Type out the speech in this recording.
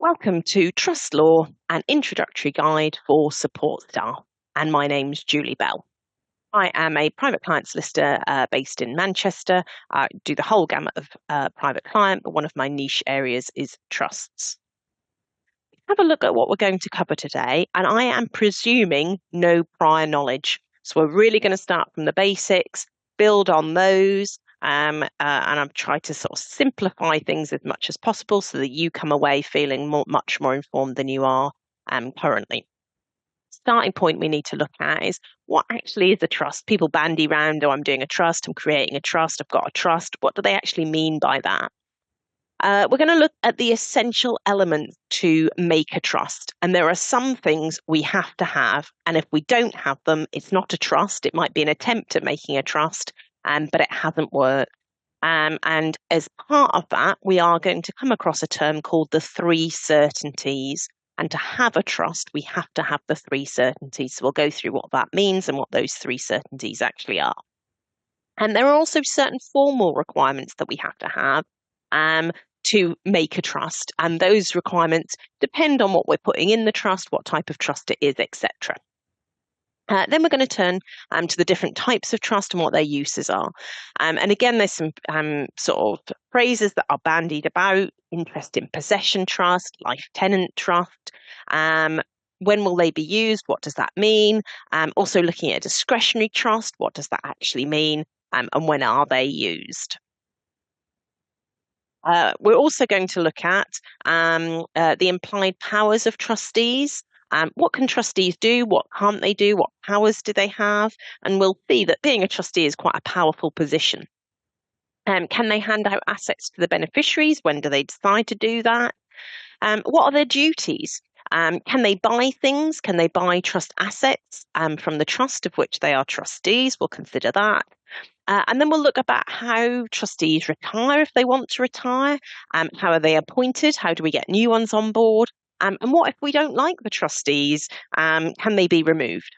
Welcome to Trust Law, an introductory guide for support staff. And my name's Julie Bell. I am a private client solicitor based in Manchester. I do the whole gamut of private client, but one of my niche areas is trusts. Have a look at what we're going to cover today, and I am presuming no prior knowledge. So we're really going to start from the basics, build on those, and I've tried to sort of simplify things as much as possible so that you come away feeling much more informed than you are currently. Starting point we need to look at is what actually is a trust. People bandy around, oh, I'm doing a trust, I'm creating a trust, I've got a trust. What do they actually mean by that? We're going to look at the essential elements to make a trust. And there are some things we have to have. And if we don't have them, it's not a trust. It might be an attempt at making a trust, but it hasn't worked. And as part of that, we are going to come across a term called the three certainties. And to have a trust, we have to have the three certainties. So we'll go through what that means and what those three certainties actually are. And there are also certain formal requirements that we have to have to make a trust. And those requirements depend on what we're putting in the trust, what type of trust it is, etc. Then we're going to turn to the different types of trust and what their uses are. And again, there's some sort of phrases that are bandied about: interest in possession trust, life tenant trust. When will they be used? What does that mean? Also looking at a discretionary trust, what does that actually mean? And when are they used? We're also going to look at the implied powers of trustees. What can trustees do? What can't they do? What powers do they have? And we'll see that being a trustee is quite a powerful position. Can they hand out assets to the beneficiaries? When do they decide to do that? What are their duties? Can they buy things? Can they buy trust assets from the trust of which they are trustees? We'll consider that. And then we'll look about how trustees retire if they want to retire. How are they appointed? How do we get new ones on board? And what if we don't like the trustees? Can they be removed?